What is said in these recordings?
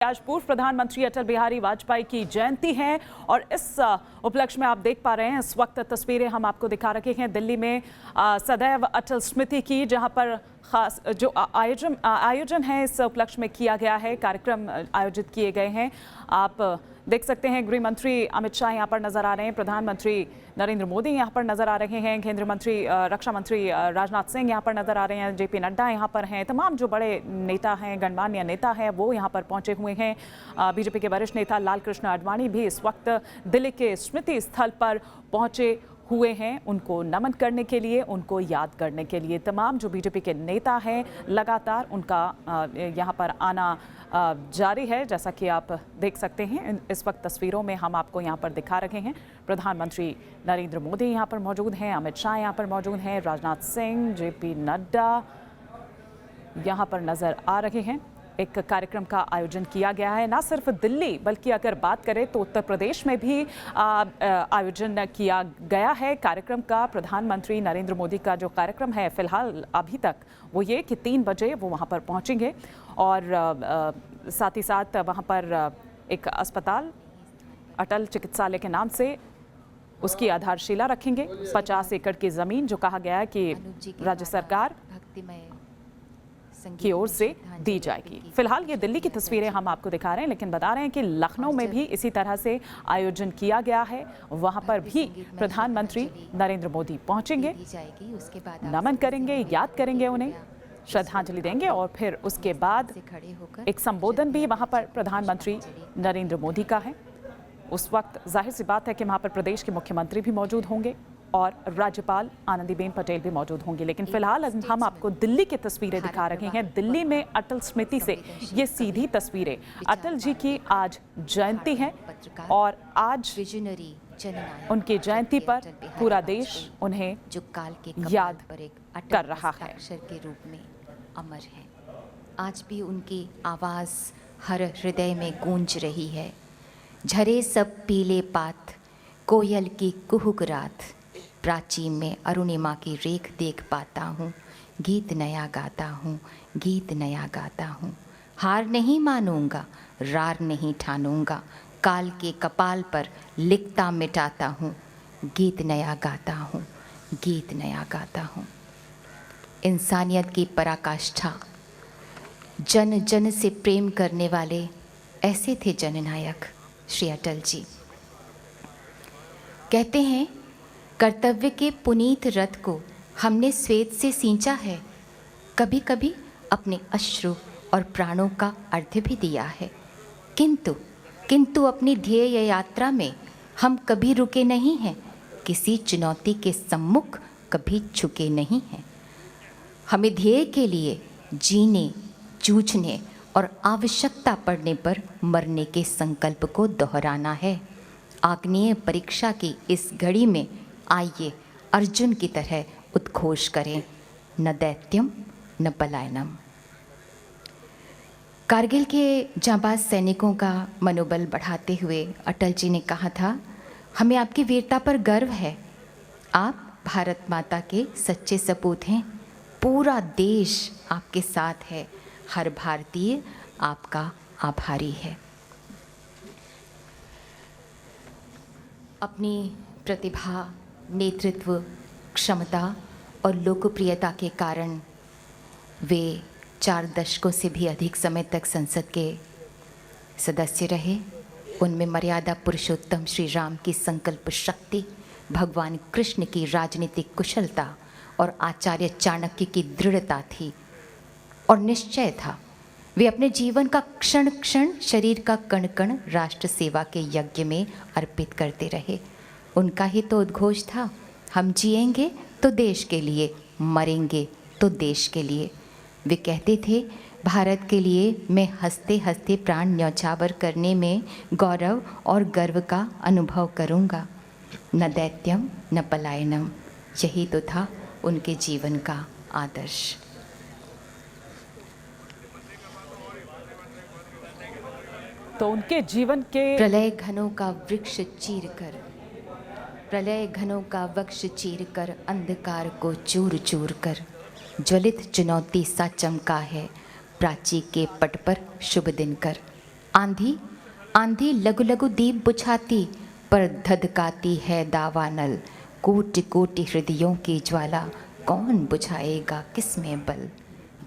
आज पूर्व प्रधानमंत्री अटल बिहारी वाजपेयी की जयंती है और इस उपलक्ष्य में आप देख पा रहे हैं इस वक्त तस्वीरें हम आपको दिखा रखे हैं दिल्ली में सदैव अटल स्मृति की, जहां पर खास जो आयोजन है इस उपलक्ष्य में किया गया है, कार्यक्रम आयोजित किए गए हैं। आप देख सकते हैं गृह मंत्री अमित शाह यहाँ पर नजर आ रहे हैं, प्रधानमंत्री नरेंद्र मोदी यहाँ पर नजर आ रहे हैं, केंद्रीय मंत्री रक्षा मंत्री राजनाथ सिंह यहाँ पर नजर आ रहे हैं, जेपी नड्डा यहाँ पर हैं, तमाम जो बड़े नेता हैं, गणमान्य नेता हैं वो यहाँ पर पहुंचे हुए हैं। बीजेपी के वरिष्ठ नेता लाल कृष्ण आडवाणी भी इस वक्त दिल्ली के स्मृति स्थल पर पहुंचे हुए हैं, उनको नमन करने के लिए, उनको याद करने के लिए। तमाम जो बीजेपी के नेता हैं लगातार उनका यहाँ पर आना जारी है, जैसा कि आप देख सकते हैं इस वक्त तस्वीरों में हम आपको यहाँ पर दिखा रहे हैं। प्रधानमंत्री नरेंद्र मोदी यहाँ पर मौजूद हैं, अमित शाह यहाँ पर मौजूद हैं, राजनाथ सिंह, जेपी नड्डा यहाँ पर नजर आ रहे हैं। एक कार्यक्रम का आयोजन किया गया है, ना सिर्फ दिल्ली बल्कि अगर बात करें तो उत्तर प्रदेश में भी आयोजन किया गया है कार्यक्रम का। प्रधानमंत्री नरेंद्र मोदी का जो कार्यक्रम है फिलहाल अभी तक वो ये कि 3 बजे वो वहाँ पर पहुँचेंगे और साथ ही साथ वहाँ पर एक अस्पताल अटल चिकित्सालय के नाम से उसकी आधारशिला रखेंगे। 50 एकड़ की ज़मीन जो कहा गया है कि राज्य सरकार की ओर से दी जाएगी। फिलहाल ये दिल्ली की तस्वीरें हम आपको दिखा रहे हैं, लेकिन बता रहे हैं कि लखनऊ में भी इसी तरह से आयोजन किया गया है। वहां पर भी प्रधानमंत्री नरेंद्र मोदी पहुंचेंगे, नमन करेंगे, याद करेंगे, उन्हें श्रद्धांजलि देंगे और फिर उसके बाद एक संबोधन भी वहां पर प्रधानमंत्री नरेंद्र मोदी का है। उस वक्त जाहिर सी बात है कि वहां पर प्रदेश के मुख्यमंत्री भी मौजूद होंगे और राज्यपाल आनंदीबेन पटेल भी मौजूद होंगी। लेकिन फिलहाल हम आपको दिल्ली की तस्वीरें दिखा रहे हैं। दिल्ली में अटल स्मृति से ये सीधी तस्वीरें, अटल जी की आज जयंती है और आज उनकी जयंती पर पूरा देश उन्हें जो काल के याद पर एक कर रहा है, अक्षर के रूप में अमर है। आज भी उनकी आवाज हर हृदय में गूंज रही है। झरे सब पीले पात, कोयल की कुहुक रात, प्राची में अरुणिमा की रेख देख पाता हूँ, गीत नया गाता हूँ, गीत नया गाता हूँ। हार नहीं मानूंगा, रार नहीं ठानूंगा, काल के कपाल पर लिखता मिटाता हूँ, गीत नया गाता हूँ, गीत नया गाता हूँ। इंसानियत की पराकाष्ठा, जन जन से प्रेम करने वाले ऐसे थे जननायक श्री अटल जी। कहते हैं कर्तव्य के पुनीत रथ को हमने श्वेत से सींचा है, कभी कभी अपने अश्रु और प्राणों का अर्थ भी दिया है, किंतु अपनी ध्येय यात्रा में हम कभी रुके नहीं हैं, किसी चुनौती के सम्मुख कभी झुके नहीं हैं। हमें ध्येय के लिए जीने, जूझने और आवश्यकता पड़ने पर मरने के संकल्प को दोहराना है। आग्नेय परीक्षा की इस घड़ी में आइए अर्जुन की तरह उद्घोष करें, न दैत्यम न पलायनम। कारगिल के जांबाज सैनिकों का मनोबल बढ़ाते हुए अटल जी ने कहा था, हमें आपकी वीरता पर गर्व है, आप भारत माता के सच्चे सपूत हैं, पूरा देश आपके साथ है, हर भारतीय आपका आभारी है। अपनी प्रतिभा, नेतृत्व क्षमता और लोकप्रियता के कारण वे 4 दशकों से भी अधिक समय तक संसद के सदस्य रहे। उनमें मर्यादा पुरुषोत्तम श्री राम की संकल्प शक्ति, भगवान कृष्ण की राजनीतिक कुशलता और आचार्य चाणक्य की दृढ़ता थी और निश्चय था। वे अपने जीवन का क्षण क्षण, शरीर का कण कण राष्ट्र सेवा के यज्ञ में अर्पित करते रहे। उनका ही तो उद्घोष था, हम जिएंगे तो देश के लिए, मरेंगे तो देश के लिए। वे कहते थे, भारत के लिए मैं हंसते हंसते प्राण न्यौछावर करने में गौरव और गर्व का अनुभव करूंगा, न दैत्यम न पलायनम। यही तो था उनके जीवन का आदर्श। तो उनके जीवन के प्रलय घनों का वृक्ष चीर कर, प्रलय घनों का वृक्ष चीर कर, अंधकार को चूर चूर कर, ज्वलित चुनौती सा चमका है, प्राची के पट पर शुभ दिन कर। आंधी आंधी लघु लघु दीप बुझाती, पर धधकाती है दावानल। कोटि कोटि हृदयों की ज्वाला, कौन बुझाएगा किसमें बल।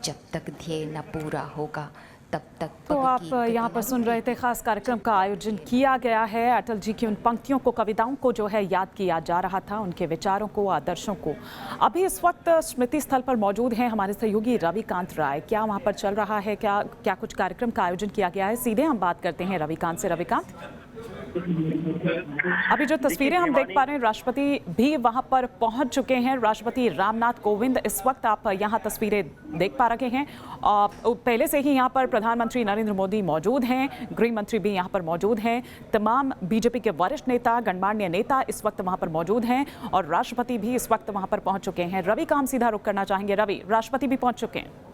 जब तक ध्येय न पूरा होगा तब तक तो पग आप की गति यहाँ पर न सुन रहे थे, खास कार्यक्रम का आयोजन किया गया है। अटल जी की उन पंक्तियों को, कविताओं को जो है याद किया जा रहा था, उनके विचारों को, आदर्शों को। अभी इस वक्त स्मृति स्थल पर मौजूद हैं हमारे सहयोगी रविकांत राय। क्या वहाँ पर चल रहा है, क्या कुछ कार्यक्रम का आयोजन किया गया है? सीधे हम बात करते हैं रविकांत से। रविकांत, अभी जो तस्वीरें हम देख पा रहे हैं, राष्ट्रपति भी वहां पर पहुंच चुके हैं। राष्ट्रपति रामनाथ कोविंद इस वक्त आप यहां तस्वीरें देख पा रहे हैं। पहले से ही यहां पर प्रधानमंत्री नरेंद्र मोदी मौजूद हैं, गृह मंत्री भी यहां पर मौजूद हैं, तमाम बीजेपी के वरिष्ठ नेता, गणमान्य नेता इस वक्त वहां पर मौजूद हैं और राष्ट्रपति भी इस वक्त वहां पर पहुंच चुके हैं। रवि का हम सीधा रुख करना चाहेंगे। रवि, राष्ट्रपति भी पहुंच चुके हैं।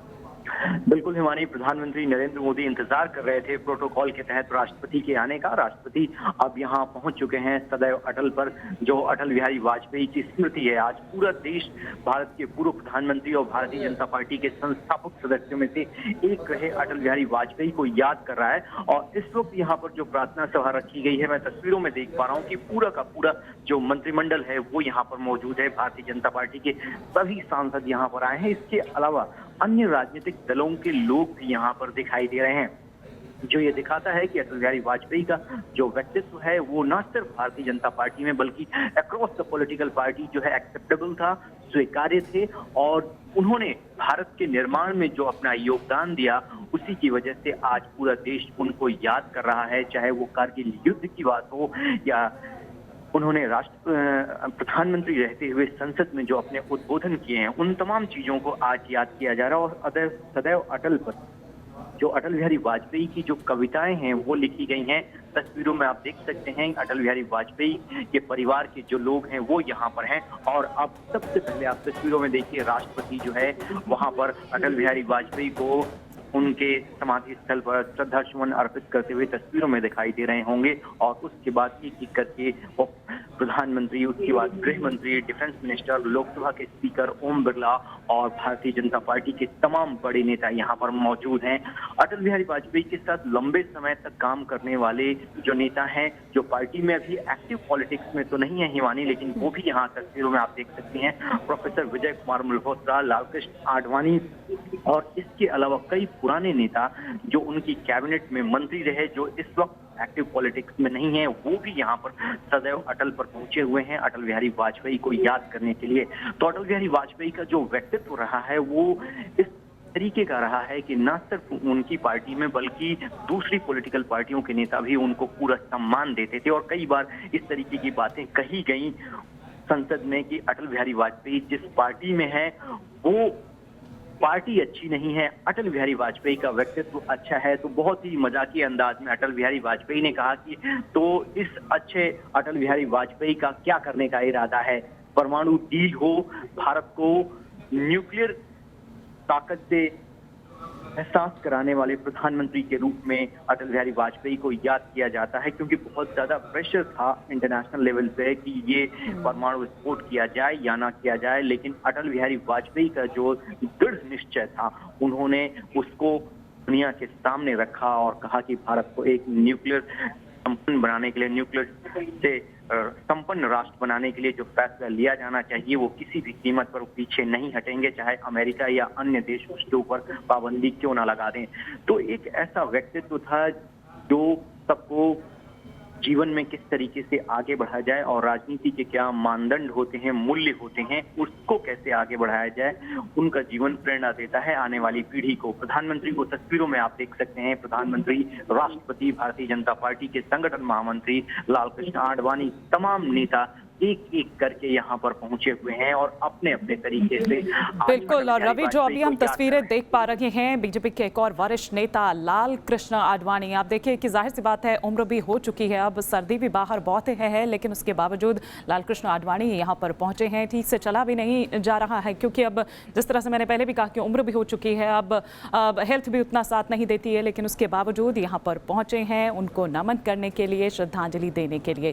बिल्कुल हिमानी, प्रधानमंत्री नरेंद्र मोदी इंतजार कर रहे थे प्रोटोकॉल के तहत राष्ट्रपति के आने का। राष्ट्रपति अब यहां पहुंच चुके हैं सदैव अटल पर, जो अटल बिहारी वाजपेयी की स्मृति है। आज पूरा देश भारत के पूर्व प्रधानमंत्री और भारतीय जनता पार्टी के संस्थापक सदस्यों में से एक रहे अटल बिहारी वाजपेयी को याद कर रहा है। और इस वक्त यहाँ पर जो प्रार्थना सभा रखी गई है, मैं तस्वीरों में देख पा रहा हूँ कि पूरा का पूरा जो मंत्रिमंडल है वो यहाँ पर मौजूद है। भारतीय जनता पार्टी के सभी सांसद यहाँ पर आए हैं। इसके अलावा अन्य राजनीतिक दलों के लोग भी यहाँ पर दिखाई दे रहे हैं, जो ये दिखाता है कि अटल बिहारी वाजपेयी का जो व्यक्तित्व है वो न सिर्फ भारतीय जनता पार्टी में बल्कि अक्रॉस द पॉलिटिकल पार्टी जो है एक्सेप्टेबल था, स्वीकार्य थे। और उन्होंने भारत के निर्माण में जो अपना योगदान दिया, उसी की वजह से आज पूरा देश उनको याद कर रहा है। चाहे वो कारगिल युद्ध की बात हो या उन्होंने प्रधानमंत्री रहते हुए संसद में जो अपने उद्बोधन किए हैं, उन तमाम चीजों को आज याद किया जा रहा है। और सदैव अटल पर जो अटल बिहारी वाजपेयी की जो कविताएं हैं वो लिखी गई हैं। तस्वीरों में आप देख सकते हैं अटल बिहारी वाजपेयी के परिवार के जो लोग हैं वो यहाँ पर हैं। और अब सबसे पहले आप तस्वीरों में देखिए, राष्ट्रपति जो है वहां पर अटल बिहारी वाजपेयी को उनके समाधि स्थल पर श्रद्धा सुमन अर्पित करते हुए तस्वीरों में दिखाई दे रहे होंगे। और उसके बाद एक एक करके वो प्रधानमंत्री, उसके बाद गृह मंत्री, डिफेंस मिनिस्टर, लोकसभा के स्पीकर ओम बिरला और भारतीय जनता पार्टी के तमाम बड़े नेता यहाँ पर मौजूद हैं। अटल बिहारी वाजपेयी के साथ लंबे समय तक काम करने वाले जो नेता हैं, जो पार्टी में अभी एक्टिव पॉलिटिक्स में तो नहीं है हिमानी, लेकिन वो भी यहाँ तस्वीरों में आप देख सकते हैं। प्रोफेसर विजय कुमार मल्होत्रा, लालकृष्ण आडवाणी और इसके अलावा कई पुराने नेता जो उनकी कैबिनेट में मंत्री रहे, जो इस वक्त एक्टिव पॉलिटिक्स में नहीं है, वो भी यहाँ पर सदैव अटल पर पहुंचे हुए हैं अटल बिहारी वाजपेयी को याद करने के लिए। तो अटल बिहारी वाजपेयी का जो व्यक्तित्व रहा है वो इस तरीके का रहा है कि न सिर्फ उनकी पार्टी में बल्कि दूसरी पॉलिटिकल पार्टियों के नेता भी उनको पूरा सम्मान देते थे। और कई बार इस तरीके की बातें कही गई संसद में कि अटल बिहारी वाजपेयी जिस पार्टी में है वो पार्टी अच्छी नहीं है, अटल बिहारी वाजपेयी का व्यक्तित्व अच्छा है। तो बहुत ही मजाकी अंदाज में अटल बिहारी वाजपेयी ने कहा कि तो इस अच्छे अटल बिहारी वाजपेयी का क्या करने का इरादा है, परमाणु डील हो, भारत को न्यूक्लियर ताकत से एहसास कराने वाले प्रधानमंत्री के रूप में अटल बिहारी वाजपेयी को याद किया जाता है। क्योंकि बहुत ज्यादा प्रेशर था इंटरनेशनल लेवल पे कि ये परमाणु विस्फोट किया जाए या ना किया जाए, लेकिन अटल बिहारी वाजपेयी का जो दृढ़ निश्चय था, उन्होंने उसको दुनिया के सामने रखा और कहा कि भारत को एक न्यूक्लियर संपन्न बनाने के लिए, न्यूक्लियर से संपन्न राष्ट्र बनाने के लिए जो फैसला लिया जाना चाहिए वो किसी भी कीमत पर पीछे नहीं हटेंगे, चाहे अमेरिका या अन्य देश उसके ऊपर पाबंदी क्यों ना लगा दें। तो एक ऐसा व्यक्तित्व था जो सबको जीवन में किस तरीके से आगे बढ़ाया जाए और राजनीति के क्या मानदंड होते हैं, मूल्य होते हैं, उसको कैसे आगे बढ़ाया जाए, उनका जीवन प्रेरणा देता है आने वाली पीढ़ी को। प्रधानमंत्री को तस्वीरों में आप देख सकते हैं, प्रधानमंत्री, राष्ट्रपति, भारतीय जनता पार्टी के संगठन महामंत्री लालकृष्ण आडवाणी, तमाम नेता एक एक करके यहाँ पर पहुंचे हुए हैं और अपने अपने तरीके से। बिल्कुल। और रवि, जो अभी हम तस्वीरें देख पा रहे हैं, बीजेपी के एक और वरिष्ठ नेता लाल कृष्ण आडवाणी, आप देखिए कि जाहिर सी बात है उम्र भी हो चुकी है, अब सर्दी भी बाहर बहुत है, लेकिन उसके बावजूद लाल कृष्ण आडवाणी यहाँ पर पहुंचे हैं। ठीक से चला भी नहीं जा रहा है क्योंकि अब जिस तरह से मैंने पहले भी कहा कि उम्र भी हो चुकी है, अब हेल्थ भी उतना साथ नहीं देती है, लेकिन उसके बावजूद यहाँ पर पहुंचे हैं उनको नमन करने के लिए, श्रद्धांजलि देने के लिए।